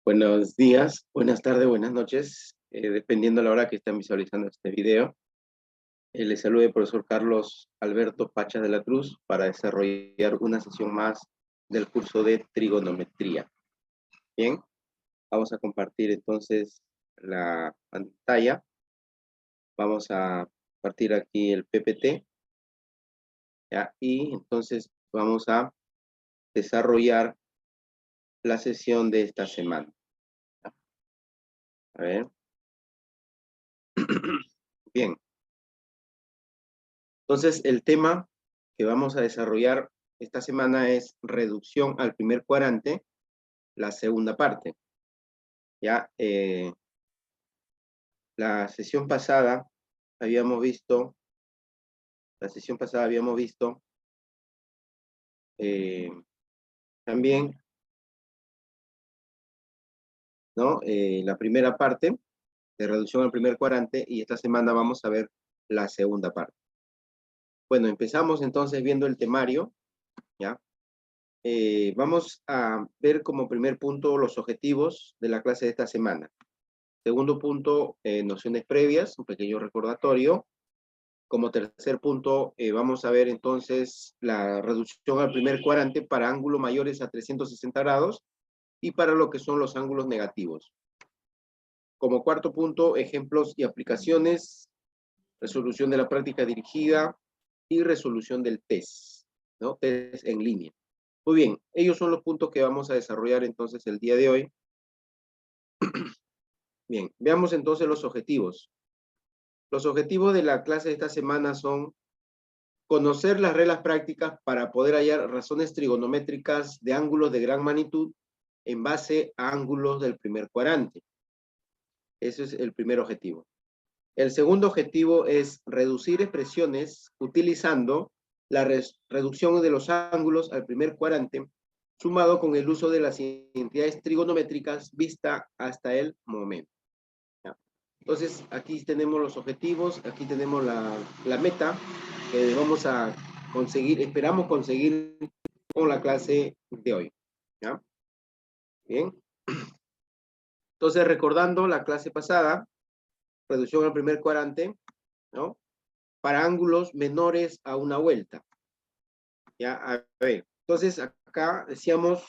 Buenos días, buenas tardes, buenas noches, dependiendo de la hora que estén visualizando este video. Les saluda el profesor Carlos Alberto Pacha de la Cruz para desarrollar una sesión más del curso de trigonometría. Bien, vamos a compartir entonces la pantalla. Vamos a compartir aquí el PPT. ¿Ya? Y entonces vamos a desarrollar la sesión de esta semana. A ver. Bien. Entonces, el tema que vamos a desarrollar esta semana es reducción al primer cuadrante, la segunda parte. Ya, la sesión pasada habíamos visto, también, ¿no? La primera parte de reducción al primer cuadrante, y esta semana vamos a ver la segunda parte. Bueno, empezamos entonces viendo el temario, ¿ya? Vamos a ver como primer punto los objetivos de la clase de esta semana. Segundo punto, nociones previas, un pequeño recordatorio. Como tercer punto, vamos a ver entonces la reducción al primer cuadrante para ángulos mayores a 360 grados y para lo que son los ángulos negativos. Como cuarto punto, ejemplos y aplicaciones, resolución de la práctica dirigida y resolución del test, ¿no? Test en línea. Muy bien, ellos son los puntos que vamos a desarrollar entonces el día de hoy. Bien, veamos entonces los objetivos. Los objetivos de la clase de esta semana son conocer las reglas prácticas para poder hallar razones trigonométricas de ángulos de gran magnitud en base a ángulos del primer cuadrante. Ese es el primer objetivo. El segundo objetivo es reducir expresiones utilizando la reducción de los ángulos al primer cuadrante, sumado con el uso de las identidades trigonométricas vista hasta el momento. Entonces, aquí tenemos los objetivos, aquí tenemos la meta que vamos a conseguir, esperamos conseguir con la clase de hoy. ¿Ya? Bien. Entonces, recordando la clase pasada, reducción al primer cuadrante, ¿no? Para ángulos menores a una vuelta. ¿Ya? A ver, entonces acá decíamos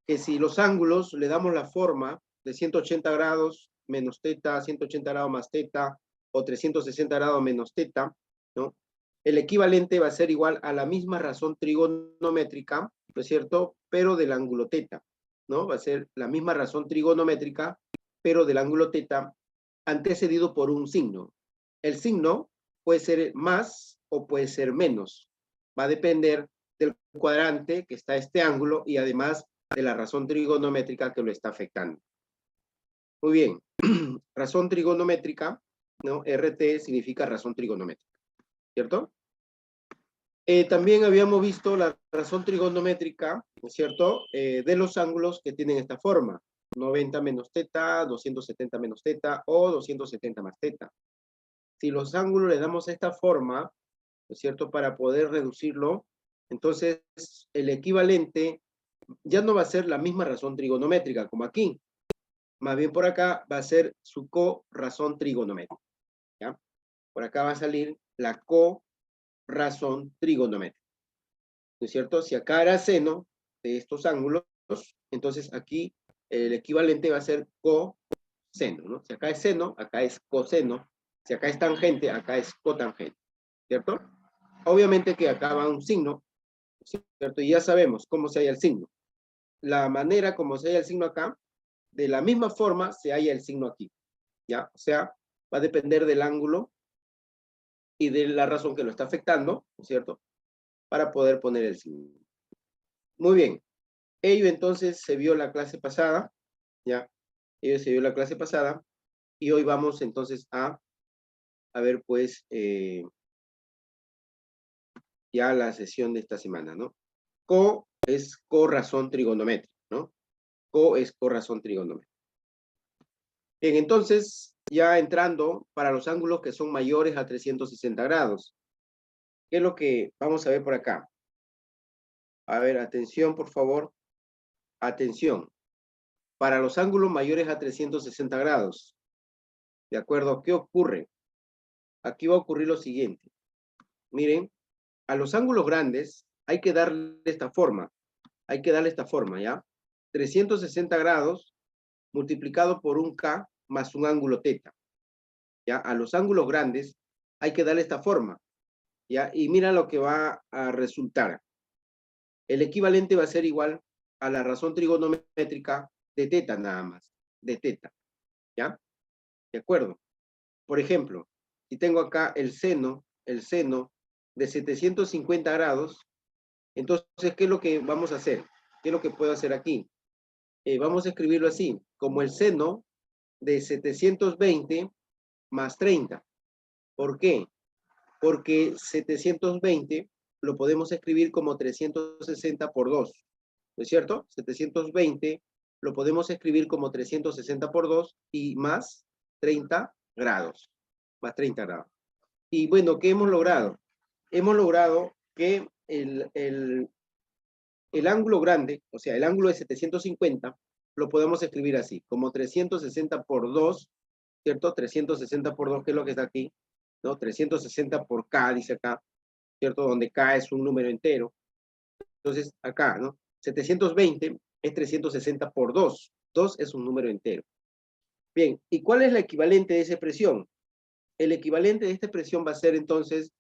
que si los ángulos le damos la forma de 180 grados menos teta, 180 grados más teta, o 360 grados menos teta, ¿no? El equivalente va a ser igual a la misma razón trigonométrica, ¿no es cierto? Pero del ángulo teta, ¿no? Va a ser la misma razón trigonométrica, pero del ángulo teta, antecedido por un signo. El signo puede ser más o puede ser menos. Va a depender del cuadrante que está este ángulo y además de la razón trigonométrica que lo está afectando. Muy bien, razón trigonométrica, ¿no? RT significa razón trigonométrica, ¿cierto? También habíamos visto la razón trigonométrica, ¿no es cierto? De los ángulos que tienen esta forma, 90 menos teta, 270 menos teta o 270 más teta. Si los ángulos le damos esta forma, ¿no es cierto? Para poder reducirlo, entonces el equivalente ya no va a ser la misma razón trigonométrica como aquí. Más bien por acá va a ser su co-razón trigonométrica. ¿Ya? Por acá va a salir la co-razón trigonométrica. ¿No es cierto? Si acá era seno de estos ángulos, entonces aquí el equivalente va a ser coseno, ¿no? Si acá es seno, acá es coseno. Si acá es tangente, acá es cotangente. ¿Cierto? Obviamente que acá va un signo, ¿cierto? Y ya sabemos cómo se halla el signo. La manera como se halla el signo acá, de la misma forma se halla el signo aquí. ¿Ya? O sea, va a depender del ángulo y de la razón que lo está afectando, ¿no es cierto? Para poder poner el signo. Muy bien. Ello entonces se vio la clase pasada, ¿ya? Ello se vio la clase pasada y hoy vamos entonces a ver pues ya la sesión de esta semana, ¿no? Co es corrazón trigonométrica, ¿no? Co es corrazón trigonométrica. Bien, entonces, ya entrando para los ángulos que son mayores a 360 grados. ¿Qué es lo que vamos a ver por acá? A ver, atención, por favor. Atención. para los ángulos mayores a 360 grados. ¿De acuerdo? ¿Qué ocurre? Aquí va a ocurrir lo siguiente. Miren, a los ángulos grandes hay que darle esta forma. Hay que darle esta forma, ¿ya? 360 grados multiplicado por un K más un ángulo teta. ¿Ya? A los ángulos grandes hay que darle esta forma. ¿Ya? Y mira lo que va a resultar. El equivalente va a ser igual a la razón trigonométrica de teta nada más. De teta. ¿Ya? ¿De acuerdo? Por ejemplo, si tengo acá el seno de 750 grados, entonces, ¿qué es lo que vamos a hacer? ¿Qué es lo que puedo hacer aquí? Vamos a escribirlo así, como el seno de 720 más 30. ¿Por qué? Porque 720 lo podemos escribir como 360 por 2. ¿No es cierto? 720 lo podemos escribir como 360 por 2 y más 30 grados. Más 30 grados. Y bueno, ¿qué hemos logrado? Hemos logrado que el ángulo grande, o sea, el ángulo de 750, lo podemos escribir así, como 360 por 2, ¿cierto? 360 por 2, que es lo que está aquí, ¿no? 360 por K, dice acá, ¿cierto? Donde K es un número entero. Entonces, acá, ¿no? 720 es 360 por 2. 2 es un número entero. Bien, ¿y cuál es la equivalente de esa expresión? El equivalente de esta expresión va a ser entonces,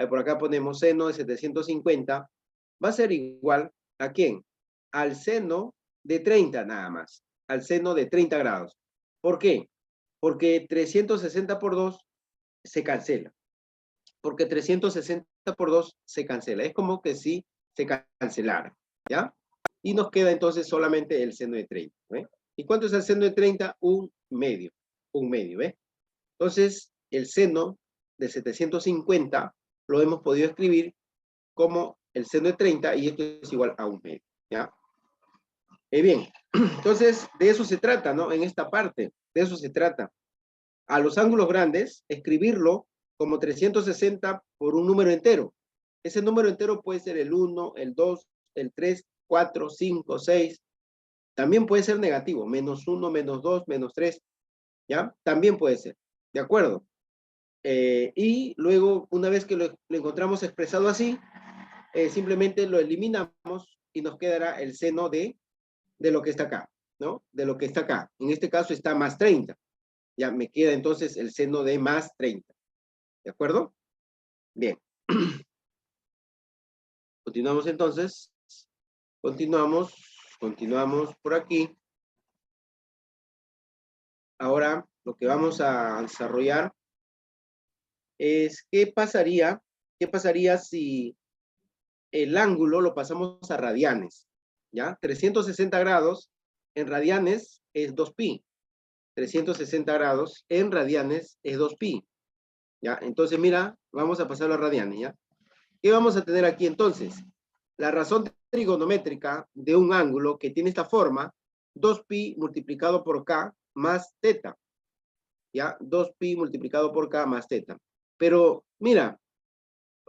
por acá ponemos seno de 750, va a ser igual ¿a quién? Al seno de 30 nada más, al seno de 30 grados. ¿Por qué? Porque 360 por 2 se cancela. Porque 360 por 2 se cancela. Es como que si se cancelara, ¿ya? Y nos queda entonces solamente el seno de 30, ¿ve? ¿Y cuánto es el seno de 30? Un medio, ¿ve? Entonces, el seno de 750 lo hemos podido escribir como el seno de 30 y esto es igual a un medio, ¿ya? Bien, entonces de eso se trata, ¿no? En esta parte, de eso se trata. A los ángulos grandes, escribirlo como 360 por un número entero. Ese número entero puede ser el 1, el 2, el 3, 4, 5, 6. También puede ser negativo, menos 1, menos 2, menos 3, ¿ya? También puede ser, ¿de acuerdo? Y luego, una vez que lo encontramos expresado así, simplemente lo eliminamos y nos quedará el seno de lo que está acá, ¿no? De lo que está acá. En este caso está más 30. Ya me queda entonces el seno de más 30. ¿De acuerdo? Bien. Continuamos entonces. Continuamos por aquí. Ahora lo que vamos a desarrollar es qué pasaría si el ángulo lo pasamos a radianes, ¿ya? 360 grados en radianes es 2pi. 360 grados en radianes es 2pi. ¿Ya? Entonces, mira, vamos a pasarlo a radianes, ¿ya? ¿Qué vamos a tener aquí entonces? La razón trigonométrica de un ángulo que tiene esta forma, 2pi multiplicado por k más teta. ¿Ya? 2pi multiplicado por k más teta. Pero, mira,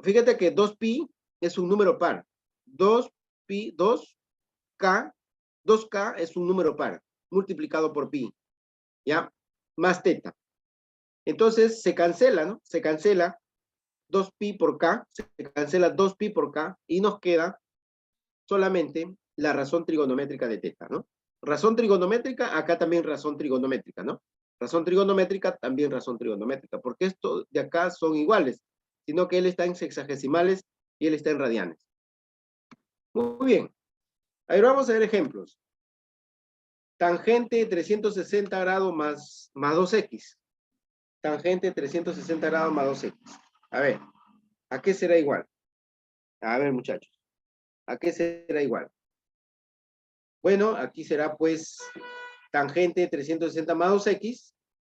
fíjate que 2pi es un número par. 2pi, 2k es un número par, multiplicado por pi. ¿Ya? Más teta. Entonces, se cancela, ¿no? Se cancela 2pi por k, se cancela 2pi por k, y nos queda solamente la razón trigonométrica de teta, ¿no? Razón trigonométrica, acá también razón trigonométrica, ¿no? Razón trigonométrica, también razón trigonométrica, porque estos de acá son iguales, sino que él está en sexagesimales y él está en radianes. Muy bien. Ahí vamos a ver ejemplos. Tangente 360 grados más 2x. Tangente 360 grados más 2x. A ver, ¿a qué será igual? A ver, muchachos, ¿a qué será igual? Bueno, aquí será pues tangente 360 más 2x,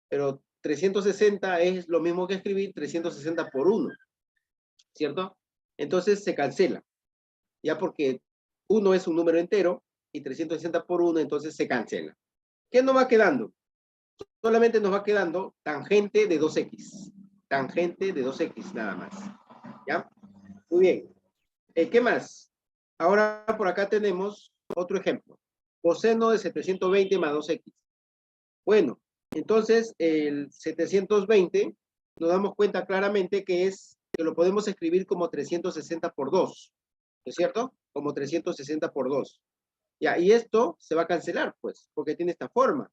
pero 360 es lo mismo que escribir 360 por 1, ¿cierto? Entonces se cancela, ya porque 1 es un número entero y 360 por 1, entonces se cancela. ¿Qué nos va quedando? Solamente nos va quedando tangente de 2x. Tangente de 2x nada más. ¿Ya? Muy bien. ¿Qué más? Ahora por acá tenemos otro ejemplo. coseno de 720 más 2x. Bueno, entonces el 720 nos damos cuenta claramente que lo podemos escribir como 360 por 2, ¿no es cierto? Como 360 por 2. Ya, y esto se va a cancelar, pues, porque tiene esta forma.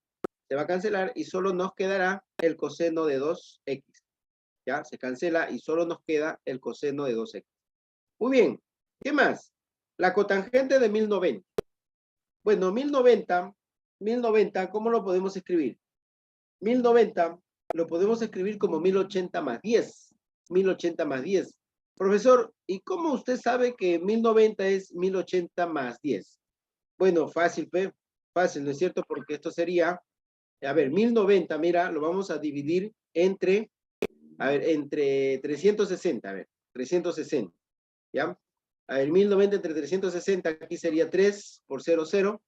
Se va a cancelar y solo nos quedará el coseno de 2x. Ya, se cancela y solo nos queda el coseno de 2x. Muy bien, ¿qué más? La cotangente de 1090. Bueno, 1090, ¿cómo lo podemos escribir? 1090 lo podemos escribir como 1080 más 10. 1080 más 10. Profesor, ¿y cómo usted sabe que 1090 es 1080 más 10? Bueno, fácil, fácil, ¿no es cierto? Porque esto sería, a ver, 1090, mira, lo vamos a dividir entre 360, a ver, 360, ¿ya? A ver, 1090 entre 360, aquí sería 3 por 0, 0,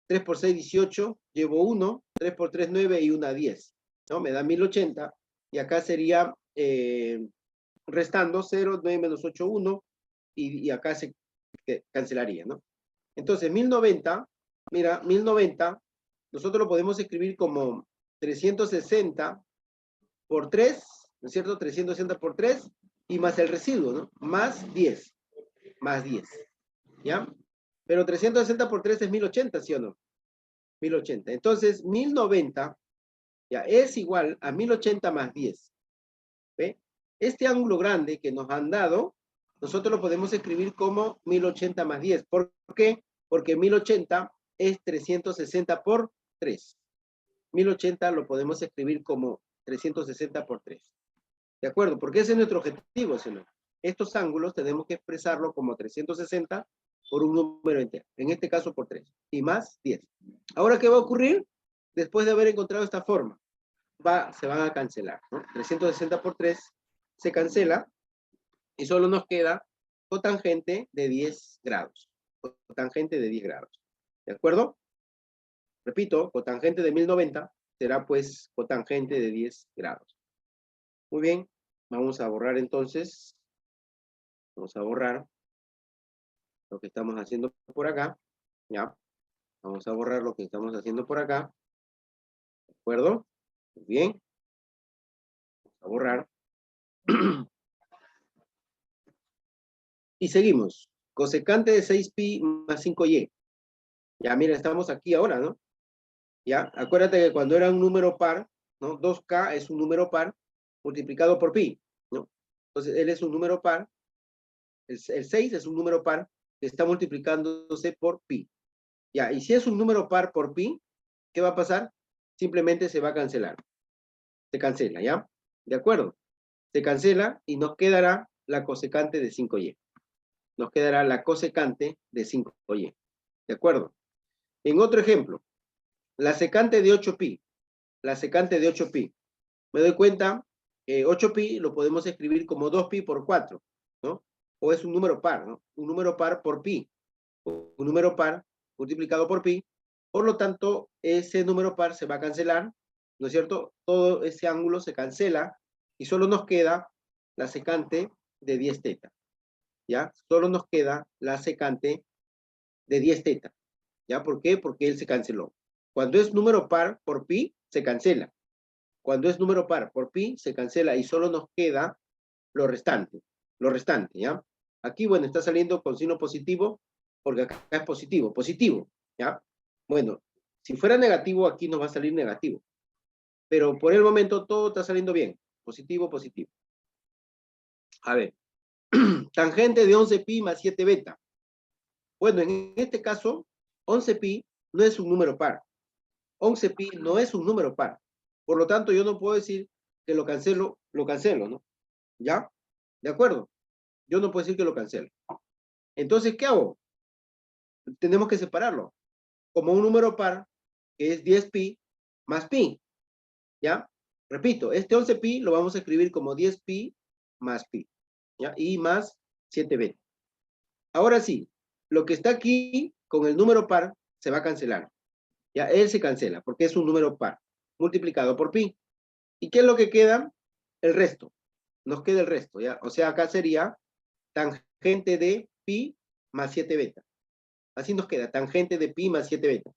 3 por 6, 18, llevo 1, 3 por 3, 9 y 1, 10, ¿no? Me da 1080, y acá sería, restando 0, 9 menos 8, 1, y acá se cancelaría, ¿no? Entonces, 1090, mira, 1090, nosotros lo podemos escribir como 360 por 3, ¿no es cierto? 360 por 3, y más el residuo, ¿no? Más 10, ¿ya? Pero 360 por 3 es 1080, ¿sí o no? 1080. Entonces, 1090, ya, es igual a 1080 más 10. ¿Ve? Este ángulo grande que nos han dado, nosotros lo podemos escribir como 1080 más 10. ¿Por qué? Porque 1080 es 360 por 3. 1080 lo podemos escribir como 360 por 3. ¿De acuerdo? Porque ese es nuestro objetivo, señor. Estos ángulos tenemos que expresarlo como 360 por un número entero. En este caso por 3. Y más 10. Ahora, ¿qué va a ocurrir? Después de haber encontrado esta forma, se van a cancelar, ¿no? 360 por 3 se cancela y solo nos queda cotangente de 10 grados. Cotangente de 10 grados. ¿De acuerdo? Repito, cotangente de 1090 será pues cotangente de 10 grados. Muy bien, vamos a borrar entonces. Vamos a borrar lo que estamos haciendo por acá. ¿Ya? Vamos a borrar lo que estamos haciendo por acá. ¿De acuerdo? Muy bien. Vamos a borrar. Y seguimos. Cosecante de 6pi más 5y. Ya, mira, estamos aquí ahora, ¿no? Ya, acuérdate que cuando era un número par, ¿no? 2k es un número par multiplicado por pi, ¿no? Entonces, él es un número par. El 6 es un número par que está multiplicándose por pi. Ya, y si es un número par por pi, ¿qué va a pasar? Simplemente se va a cancelar. Se cancela, ¿ya? ¿De acuerdo? Se cancela y nos quedará la cosecante de 5y. Nos quedará la cosecante de 5y. ¿De acuerdo? En otro ejemplo, la secante de 8pi. La secante de 8pi. Me doy cuenta que 8pi lo podemos escribir como 2pi por 4, ¿no? O es un número par, ¿no? Un número par por pi. Un número par multiplicado por pi. Por lo tanto, ese número par se va a cancelar, ¿no es cierto? Todo ese ángulo se cancela y solo nos queda la secante de 10 teta. ¿Ya? Solo nos queda la secante de 10 teta. ¿Ya? ¿Por qué? Porque él se canceló. Cuando es número par por pi, se cancela. Cuando es número par por pi, se cancela y solo nos queda lo restante. Lo restante, ¿ya? Aquí, bueno, está saliendo con signo positivo, porque acá es positivo. Positivo, ¿ya? Bueno, si fuera negativo, aquí nos va a salir negativo. Pero por el momento todo está saliendo bien. Positivo, positivo. A ver. Tangente de 11pi más 7 beta. Bueno, en este caso, 11pi no es un número par. 11pi no es un número par. Por lo tanto, yo no puedo decir que lo cancelo, ¿no? ¿Ya? ¿De acuerdo? Yo no puedo decir que lo cancelo. Entonces, ¿qué hago? Tenemos que separarlo. Como un número par, que es 10pi más pi. ¿Ya? Repito, este 11pi lo vamos a escribir como 10pi más pi. ¿Ya? Y más 7 beta. Ahora sí, lo que está aquí con el número par se va a cancelar. Ya, él se cancela porque es un número par multiplicado por pi. ¿Y qué es lo que queda? El resto. Nos queda el resto, ¿ya? O sea, acá sería tangente de pi más 7 beta. Así nos queda, tangente de pi más 7 beta.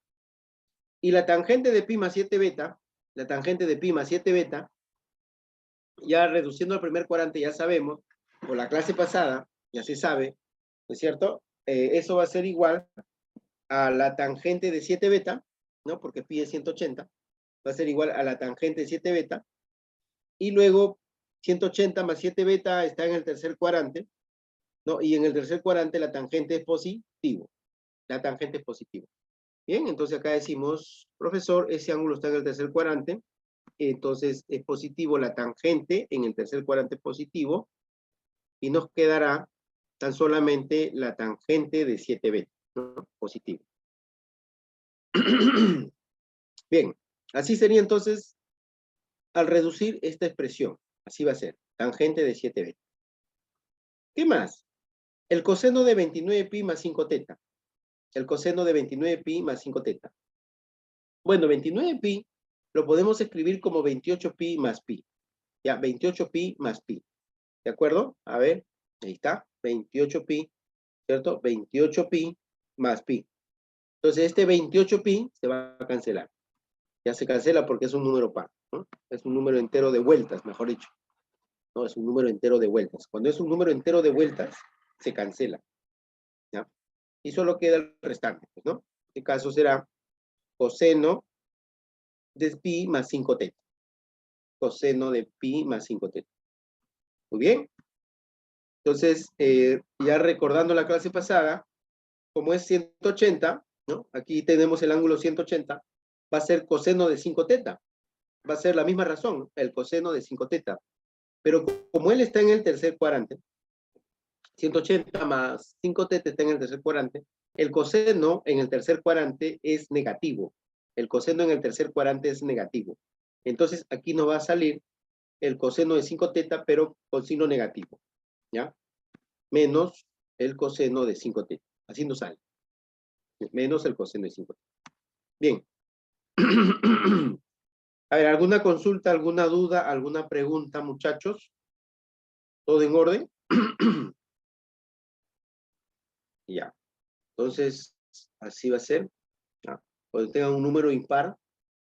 Y la tangente de pi más 7 beta, la tangente de pi más 7 beta, ya reduciendo al primer cuadrante, ya sabemos, por la clase pasada, ya se sabe, ¿no es cierto? Eso va a ser igual a la tangente de 7 beta, ¿no? Porque pi es 180, va a ser igual a la tangente de 7 beta, y luego 180 más 7 beta está en el tercer cuadrante, ¿no? Y en el tercer cuadrante la tangente es positivo, la tangente es positivo. Bien, entonces acá decimos, profesor, ese ángulo está en el tercer cuadrante, entonces es positivo la tangente en el tercer cuadrante positivo, y nos quedará tan solamente la tangente de 7 beta, ¿no? Positivo. Bien, así sería entonces al reducir esta expresión. Así va a ser, tangente de 7 beta. ¿Qué más? El coseno de 29 pi más 5 teta. El coseno de 29 pi más 5 teta. Bueno, 29 pi lo podemos escribir como 28 pi más pi. Ya, 28 pi más pi. ¿De acuerdo? A ver, ahí está, 28 pi, ¿cierto? 28 pi más pi. Entonces, este 28 pi se va a cancelar. Ya se cancela porque es un número par, ¿no? Es un número entero de vueltas, mejor dicho. No, es un número entero de vueltas. Cuando es un número entero de vueltas, se cancela. ¿Ya? Y solo queda el restante, pues, ¿no? En este caso será coseno de pi más 5 teta. Coseno de pi más 5 teta. Muy bien. Entonces, ya recordando la clase pasada, como es 180, ¿no? Aquí tenemos el ángulo 180, va a ser coseno de 5 teta. Va a ser la misma razón, el coseno de 5 teta. Pero como él está en el tercer cuadrante, 180 más 5 teta está en el tercer cuadrante, el coseno en el tercer cuadrante es negativo. El coseno en el tercer cuadrante es negativo. Entonces, aquí nos va a salir el coseno de 5 teta, pero con signo negativo. ¿Ya? Menos el coseno de 5 teta. Así nos sale. Menos el coseno de 5 teta. Bien. A ver, ¿alguna consulta, alguna duda, alguna pregunta, muchachos? ¿Todo en orden? Ya. Entonces, así va a ser. ¿Ya? Cuando tengan un número impar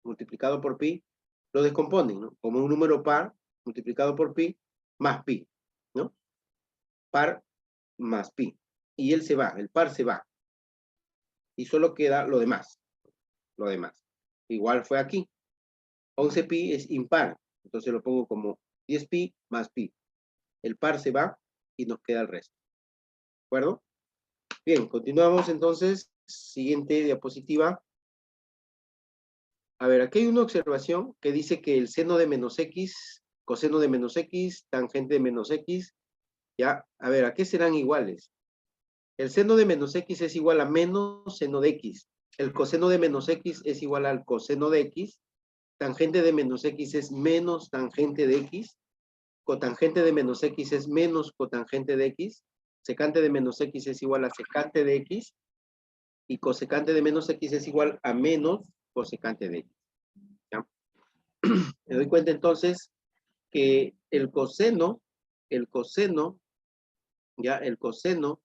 multiplicado por pi, lo descomponen, ¿no? Como un número par multiplicado por pi más pi, ¿no? Par más pi. Y él se va, el par se va. Y solo queda lo demás. Lo demás. Igual fue aquí. 11 pi es impar. Entonces lo pongo como 10 pi más pi. El par se va y nos queda el resto. ¿De acuerdo? Bien, continuamos entonces. Siguiente diapositiva. A ver, aquí hay una observación que dice que el seno de menos x, coseno de menos x, tangente de menos x, ya, a ver, ¿a qué serán iguales? El seno de menos x es igual a menos seno de x. El coseno de menos x es igual al coseno de x. Tangente de menos x es menos tangente de x. Cotangente de menos x es menos cotangente de x. Secante de menos x es igual a secante de x. Y cosecante de menos x es igual a menos cosecante de x. ¿Ya? Me doy cuenta entonces que el coseno, ya, el coseno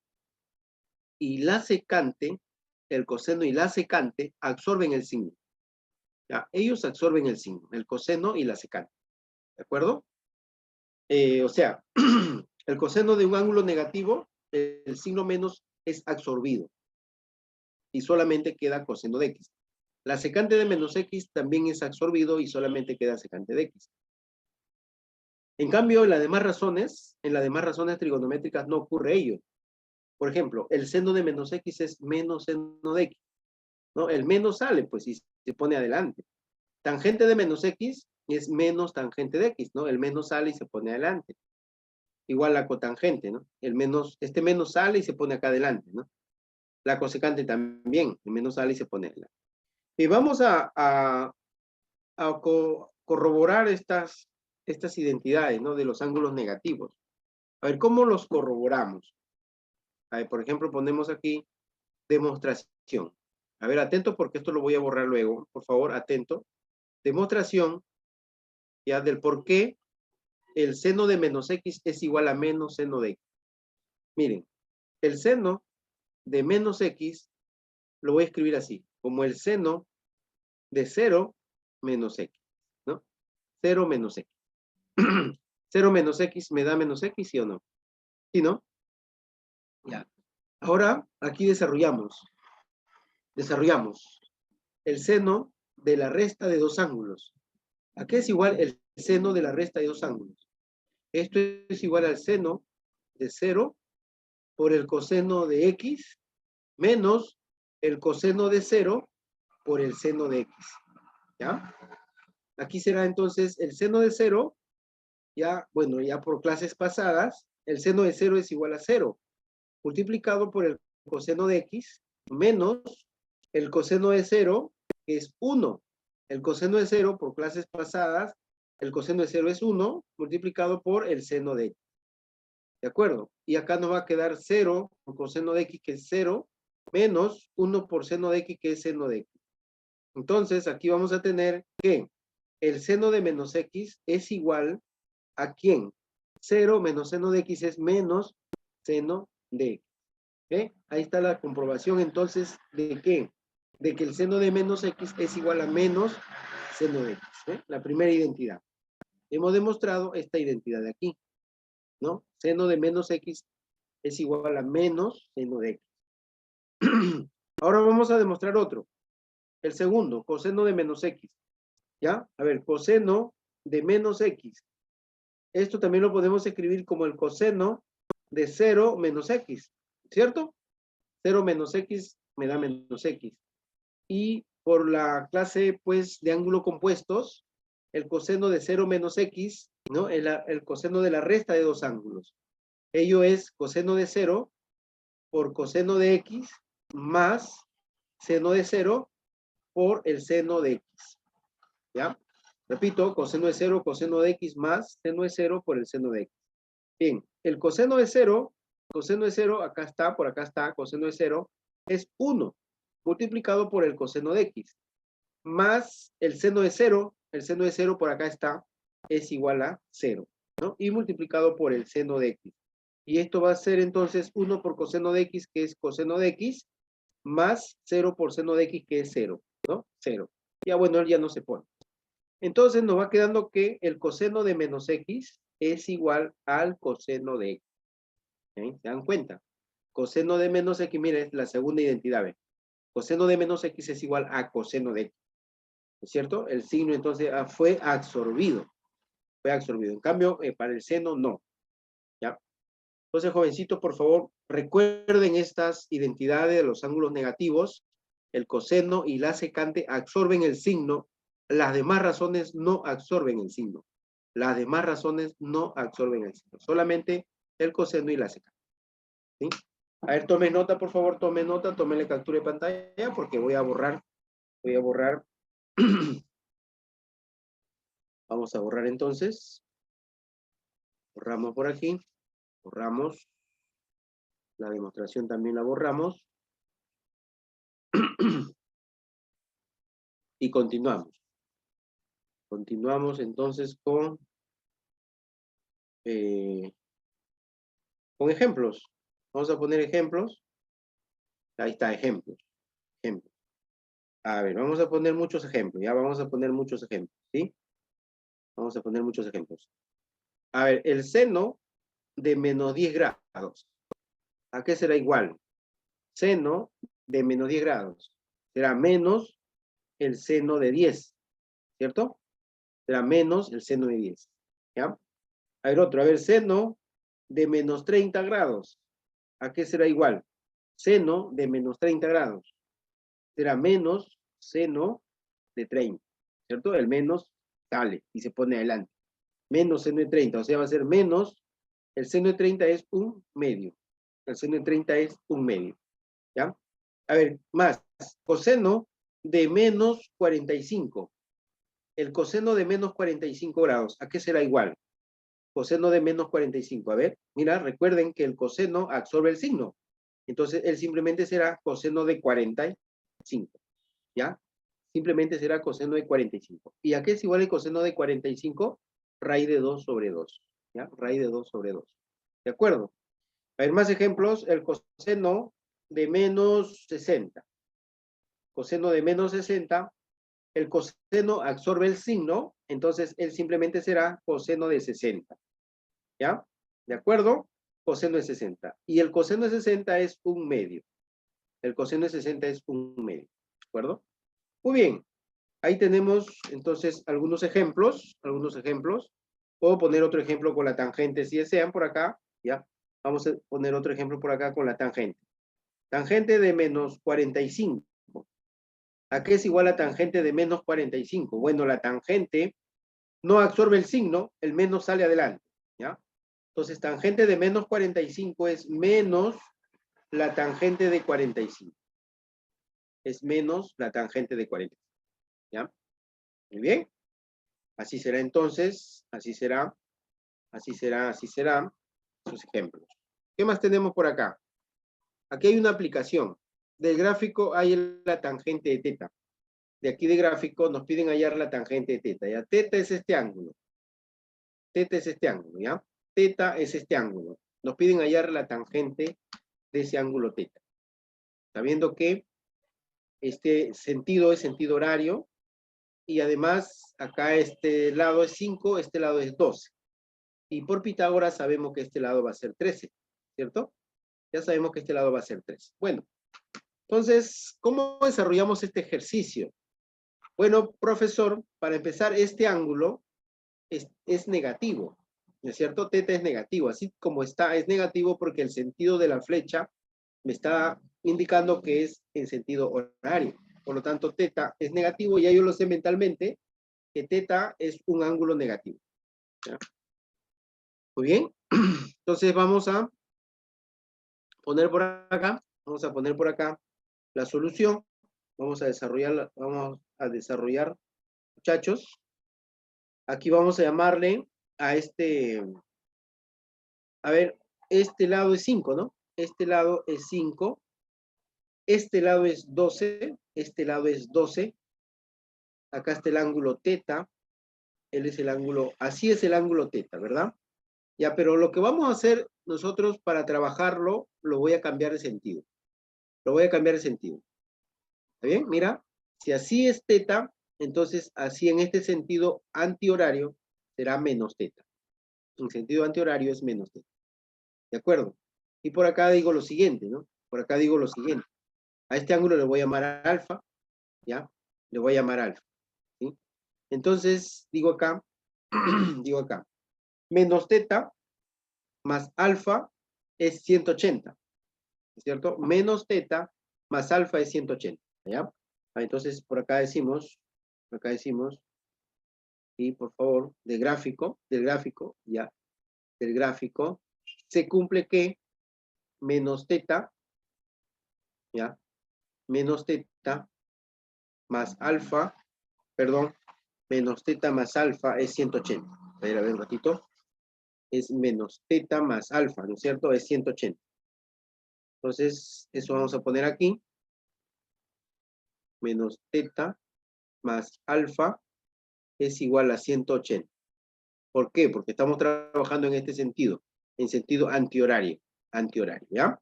y la secante, el coseno y la secante absorben el signo. ¿Ya? Ellos absorben el signo, el coseno y la secante. ¿De acuerdo? O sea, el coseno de un ángulo negativo, el signo menos es absorbido y solamente queda coseno de x. La secante de menos x también es absorbido y solamente queda secante de x. En cambio, en las demás razones trigonométricas no ocurre ello. Por ejemplo, el seno de menos x es menos seno de x, ¿no? El menos sale, pues, y se pone adelante. Tangente de menos x es menos tangente de x, ¿no? El menos sale y se pone adelante. Igual la cotangente, ¿no? Este menos sale y se pone acá adelante, ¿no? La cosecante también, el menos sale y se pone adelante. Y vamos a corroborar estas identidades, ¿no? De los ángulos negativos. A ver, ¿cómo los corroboramos? A ver, por ejemplo, ponemos aquí demostración. A ver, atento porque esto lo voy a borrar luego. Por favor, atento. Demostración, ya, del por qué el seno de menos x es igual a menos seno de x. Miren, el seno de menos x lo voy a escribir así, como el seno de 0 menos x, ¿no? 0 menos x. 0 menos x me da menos x, ¿sí o no? ¿Sí, no? Ya. Ahora, aquí desarrollamos el seno de la resta de dos ángulos. ¿A qué es igual el seno de la resta de dos ángulos? Esto es igual al seno de 0 por el coseno de x menos el coseno de 0 por el seno de x. ¿Ya? Aquí será entonces el seno de 0, ya, bueno, ya por clases pasadas, el seno de 0 es igual a 0, multiplicado por el coseno de x menos el coseno de 0, que es 1. El coseno de 0, por clases pasadas, el coseno de 0 es 1, multiplicado por el seno de x. ¿De acuerdo? Y acá nos va a quedar 0 por coseno de x, que es 0, menos 1 por seno de x, que es seno de x. Entonces, aquí vamos a tener que el seno de menos x es igual a ¿quién? 0 menos seno de x es menos seno de x. Ahí está la comprobación entonces de ¿qué? De que el seno de menos x es igual a menos seno de x. La primera identidad. Hemos demostrado esta identidad de aquí, ¿no? Seno de menos x es igual a menos seno de x. Ahora vamos a demostrar otro. El segundo, coseno de menos x. ¿Ya? A ver, coseno de menos x. Esto también lo podemos escribir como el coseno de 0 menos x, ¿cierto? 0 menos x me da menos x. Y por la clase, pues, de ángulo compuestos, el coseno de 0 menos x, ¿no? El coseno de la resta de dos ángulos. Ello es coseno de 0 por coseno de x más seno de 0 por el seno de x. ¿Ya? Repito, coseno de 0, coseno de x más seno de 0 por el seno de x. Bien, el coseno de 0, acá está, por acá está, coseno de 0, es 1, multiplicado por el coseno de x, más el seno de 0, por acá está, es igual a 0, ¿no? Y multiplicado por el seno de x. Y esto va a ser entonces 1 por coseno de x, que es coseno de x, más 0 por seno de x, que es 0, ¿no? 0. Ya bueno, él ya no se pone. Entonces nos va quedando que el coseno de menos x es igual al coseno de x. ¿Se dan cuenta? Coseno de menos x, mira, es la segunda identidad, ¿ve? Coseno de menos x es igual a coseno de x. ¿No es cierto? El signo entonces fue absorbido. En cambio, para el seno no. ¿Ya? Entonces, jovencitos, por favor, recuerden estas identidades de los ángulos negativos. El coseno y la secante absorben el signo. Las demás razones no absorben el signo. Las demás razones no absorben el signo. Solamente el coseno y la secante. ¿Sí? A ver, tome nota, por favor, tome nota, tómele captura de pantalla porque voy a borrar. Vamos a borrar entonces. Borramos por aquí. Borramos. La demostración también la borramos. Y continuamos. Continuamos entonces con ejemplos. Vamos a poner ejemplos. Ahí está, ejemplos. Ejemplos. A ver, vamos a poner muchos ejemplos. Ya vamos a poner muchos ejemplos, ¿sí? Vamos a poner muchos ejemplos. A ver, el seno de menos 10 grados. ¿A qué será igual? Seno de menos 10 grados. Será menos el seno de 10. ¿Cierto? Será menos el seno de 10. ¿Ya? A ver, otro. A ver, seno de menos 30 grados. ¿A qué será igual? Seno de menos 30 grados. Será menos seno de 30. ¿Cierto? El menos sale y se pone adelante. Menos seno de 30. O sea, va a ser menos. El seno de 30 es un medio. El seno de 30 es un medio. ¿Ya? A ver, más. Coseno de menos 45. El coseno de menos 45 grados. ¿A qué será igual? Coseno de menos 45. A ver, mira, recuerden que el coseno absorbe el signo. Entonces, él simplemente será coseno de 45. ¿Ya? Simplemente será coseno de 45. ¿Y a qué es igual el coseno de 45? Raíz de 2 sobre 2. ¿Ya? Raíz de 2 sobre 2. ¿De acuerdo? A ver, más ejemplos. El coseno de menos 60. Coseno de menos 60 el coseno absorbe el signo, entonces él simplemente será coseno de 60. ¿Ya? ¿De acuerdo? Coseno de 60. Y el coseno de 60 es un medio. El coseno de 60 es un medio. ¿De acuerdo? Muy bien. Ahí tenemos entonces algunos ejemplos. Puedo poner otro ejemplo con la tangente si desean por acá. ¿Ya? Vamos a poner otro ejemplo por acá con la tangente. Tangente de menos 45. ¿A qué es igual la tangente de menos 45? Bueno, la tangente no absorbe el signo, el menos sale adelante. ¿Ya? Entonces, tangente de menos 45 es menos la tangente de 45. Es menos la tangente de 45. ¿Ya? Muy bien. Así será entonces, así será sus ejemplos. ¿Qué más tenemos por acá? Aquí hay una aplicación. Del gráfico hay la tangente de teta. De aquí de gráfico nos piden hallar la tangente de teta. ¿Ya? Teta es este ángulo. Teta es este ángulo, ¿ya? Teta es este ángulo. Nos piden hallar la tangente de ese ángulo teta. Sabiendo que este sentido es sentido horario y además acá este lado es 5, este lado es 12. Y por Pitágoras sabemos que este lado va a ser 13, ¿cierto? Ya sabemos que este lado va a ser 13. Bueno, entonces, ¿cómo desarrollamos este ejercicio? Bueno, profesor, para empezar, este ángulo es negativo, ¿no es cierto? Teta es negativo, así como está, es negativo porque el sentido de la flecha me está indicando que es en sentido horario. Por lo tanto, teta es negativo, ya yo lo sé mentalmente, que teta es un ángulo negativo. ¿Ya? Muy bien, entonces vamos a poner por acá, la solución. Vamos a desarrollar, muchachos. Aquí vamos a llamarle a este, a ver, este lado es 5, ¿no? Este lado es 5, este lado es 12, este lado es 12, acá está el ángulo teta, él es el ángulo, así es el ángulo teta, ¿verdad? Ya, pero lo que vamos a hacer nosotros para trabajarlo, lo voy a cambiar de sentido. ¿Está bien? Mira, si así es teta, entonces así en este sentido antihorario será menos teta. En sentido antihorario es menos teta. ¿De acuerdo? Y por acá digo lo siguiente, ¿no? Por acá digo lo siguiente. A este ángulo le voy a llamar alfa, ¿ya? Le voy a llamar alfa, ¿sí? Entonces, digo acá, menos teta más alfa es 180, ¿cierto? Menos teta más alfa es 180, ¿ya? Entonces, por acá decimos, y por favor, del gráfico, ¿ya? Del gráfico, se cumple que menos teta, ¿ya? Menos teta más alfa, perdón, menos teta más alfa es 180. A ver un ratito. Es menos teta más alfa, ¿no es cierto? Es 180. Entonces, eso vamos a poner aquí. Menos teta más alfa es igual a 180. ¿Por qué? Porque estamos trabajando en este sentido, en sentido antihorario, ¿ya?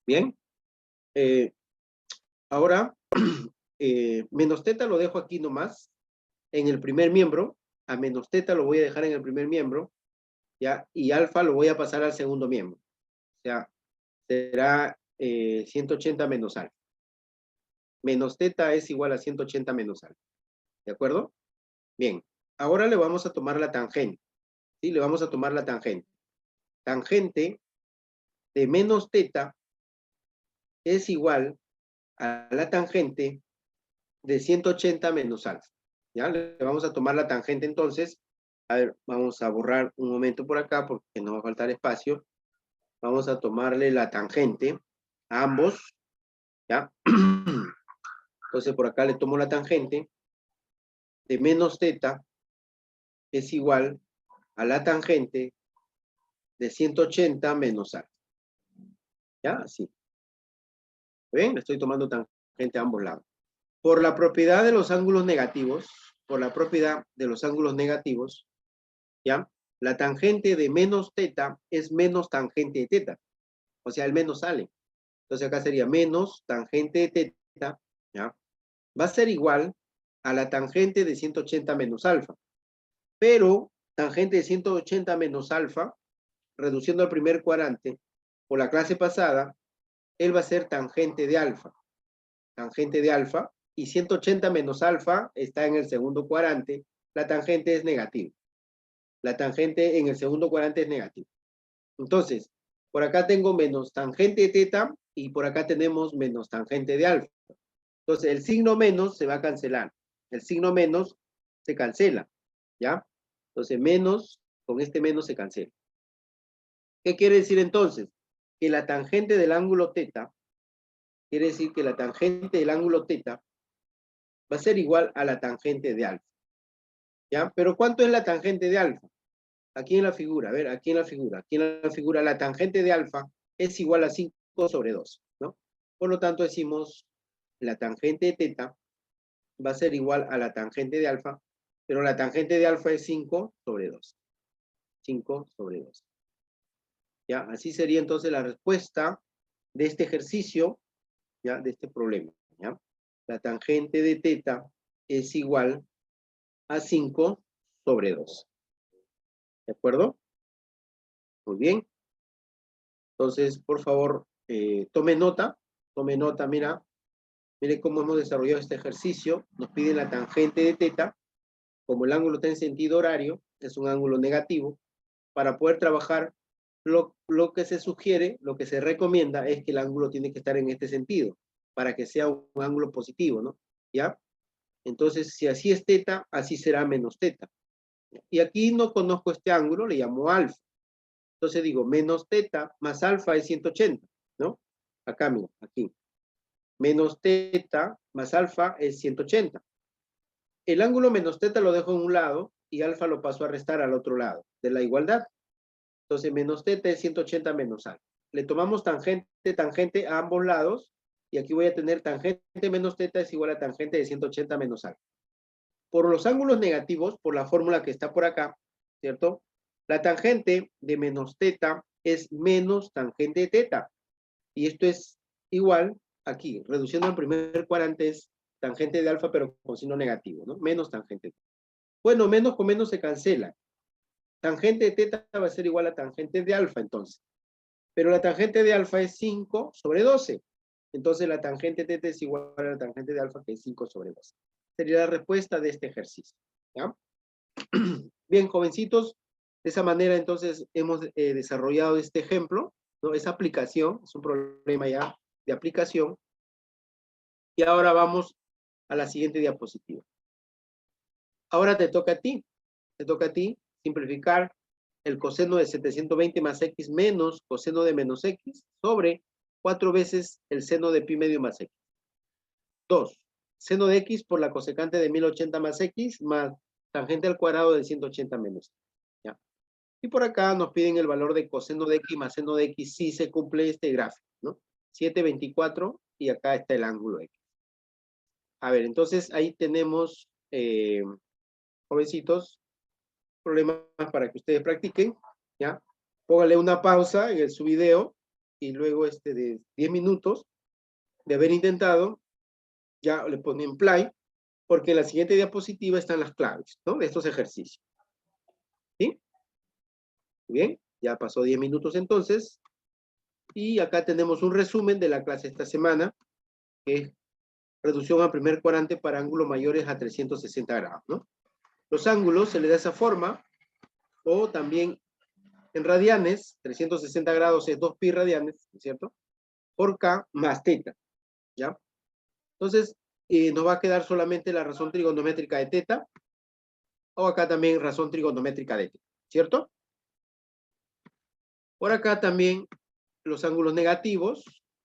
Bien. Ahora, menos teta lo dejo aquí nomás, en el primer miembro. A menos teta lo voy a dejar en el primer miembro, ¿ya? Y alfa lo voy a pasar al segundo miembro. O sea, será 180 menos alfa. Menos teta es igual a 180 menos alfa. ¿De acuerdo? Bien. Ahora le vamos a tomar la tangente. ¿Sí? Le vamos a tomar la tangente. Tangente de menos teta es igual a la tangente de 180 menos alfa. ¿Ya? Le vamos a tomar la tangente entonces. A ver, vamos a borrar un momento por acá porque nos va a faltar espacio. Vamos a tomarle la tangente a ambos. ¿Ya? Entonces por acá le tomo la tangente de menos teta es igual a la tangente de 180 menos alfa. ¿Ya? Así. ¿Ven? Le estoy tomando tangente a ambos lados. Por la propiedad de los ángulos negativos, ¿ya? La tangente de menos teta es menos tangente de teta. O sea, el menos sale. Entonces acá sería menos tangente de teta, ¿ya? Va a ser igual a la tangente de 180 menos alfa. Pero tangente de 180 menos alfa, reduciendo al primer cuadrante, por la clase pasada, él va a ser tangente de alfa. Tangente de alfa, y 180 menos alfa está en el segundo cuadrante, la tangente es negativa. La tangente en el segundo cuadrante es negativa. Entonces, por acá tengo menos tangente de teta, y por acá tenemos menos tangente de alfa. Entonces, el signo menos se va a cancelar. El signo menos se cancela, ¿ya? Entonces, menos, con este menos se cancela. ¿Qué quiere decir entonces? Que la tangente del ángulo teta, quiere decir que la tangente del ángulo teta va a ser igual a la tangente de alfa, ¿ya? Pero ¿cuánto es la tangente de alfa? Aquí en la figura, a ver, aquí en la figura, la tangente de alfa es igual a 5 sobre 2, ¿no? Por lo tanto, decimos la tangente de teta va a ser igual a la tangente de alfa, pero la tangente de alfa es 5 sobre 2. 5 sobre 2. ¿Ya? Así sería entonces la respuesta de este ejercicio, ¿ya? De este problema, ¿ya? La tangente de teta es igual a 5 sobre 2. ¿De acuerdo? Muy bien. Entonces, por favor, tome nota, mira, mire cómo hemos desarrollado este ejercicio. Nos piden la tangente de teta, como el ángulo está en sentido horario, es un ángulo negativo. Para poder trabajar, lo que se sugiere, lo que se recomienda es que el ángulo tiene que estar en este sentido, para que sea un ángulo positivo, ¿no? ¿Ya? Entonces, si así es teta, así será menos teta. Y aquí no conozco este ángulo, le llamo alfa. Entonces digo, menos teta más alfa es 180, ¿no? Acá, mira, aquí. Menos teta más alfa es 180. El ángulo menos teta lo dejo en un lado y alfa lo paso a restar al otro lado de la igualdad. Entonces, menos teta es 180 menos alfa. Le tomamos tangente a ambos lados, y aquí voy a tener tangente menos teta es igual a tangente de 180 menos alfa. Por los ángulos negativos, por la fórmula que está por acá, ¿cierto? La tangente de menos teta es menos tangente de teta. Y esto es igual, aquí, reduciendo al primer cuadrante es tangente de alfa, pero con signo negativo, ¿no? Menos tangente. Bueno, menos con menos se cancela. Tangente de teta va a ser igual a tangente de alfa, entonces. Pero la tangente de alfa es 5 sobre 12. Entonces la tangente de teta es igual a la tangente de alfa, que es 5 sobre 12. Sería la respuesta de este ejercicio, ¿ya? Bien, jovencitos, de esa manera entonces hemos desarrollado este ejemplo, ¿no? Esa aplicación, es un problema ya de aplicación. Y ahora vamos a la siguiente diapositiva. Ahora te toca a ti simplificar el coseno de 720 más x menos coseno de menos x sobre 4 veces el seno de pi medio más x. 2. Seno de x por la cosecante de 1080 más x más tangente al cuadrado de 180 menos. ¿Ya? Y por acá nos piden el valor de coseno de x más seno de x si se cumple este gráfico, ¿no? 724 y acá está el ángulo x. A ver, entonces ahí tenemos, jovencitos, problemas para que ustedes practiquen, ¿ya? Póngale una pausa en su video y luego de 10 minutos de haber intentado, ya le ponen play, porque en la siguiente diapositiva están las claves, ¿no? De estos ejercicios. ¿Sí? Muy bien, ya pasó 10 minutos entonces. Y acá tenemos un resumen de la clase esta semana, que es reducción al primer cuadrante para ángulos mayores a 360 grados, ¿no? Los ángulos se le da esa forma, o también en radianes, 360 grados es 2pi radianes, ¿no es cierto? Por K más teta, ¿ya? Entonces, nos va a quedar solamente la razón trigonométrica de teta, o acá también razón trigonométrica de teta, ¿cierto? Por acá también los ángulos negativos,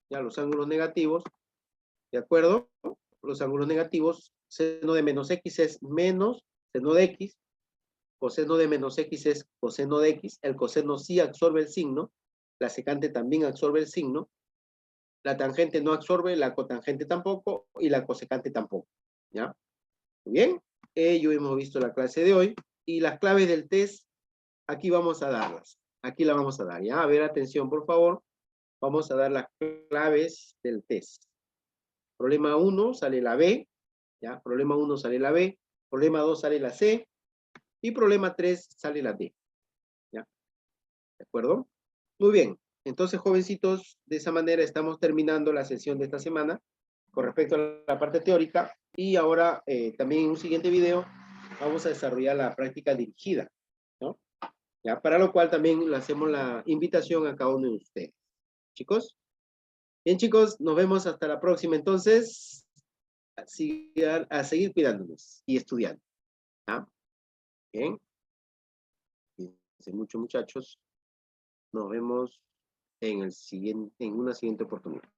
ya los ángulos negativos, ¿de acuerdo? Los ángulos negativos, seno de menos x es menos seno de x, coseno de menos x es coseno de x, el coseno sí absorbe el signo, la secante también absorbe el signo, la tangente no absorbe, la cotangente tampoco, y la cosecante tampoco, ¿ya? Muy bien, ello hemos visto la clase de hoy, y las claves del test, aquí vamos a darlas, aquí la vamos a dar, ¿ya? A ver, atención, por favor, vamos a dar las claves del test. Problema 1, sale la B, ¿ya? Problema 1 sale la B, problema 2 sale la C, y problema 3 sale la D, ¿ya? ¿De acuerdo? Muy bien. Entonces, jovencitos, de esa manera estamos terminando la sesión de esta semana con respecto a la parte teórica, y ahora también en un siguiente video vamos a desarrollar la práctica dirigida, ¿no? ¿Ya? Para lo cual también le hacemos la invitación a cada uno de ustedes. ¿Chicos? Bien, chicos, nos vemos hasta la próxima. Entonces, a seguir cuidándonos y estudiando. ¿Ya? Bien. Cuídense mucho, muchachos. Nos vemos en una siguiente oportunidad.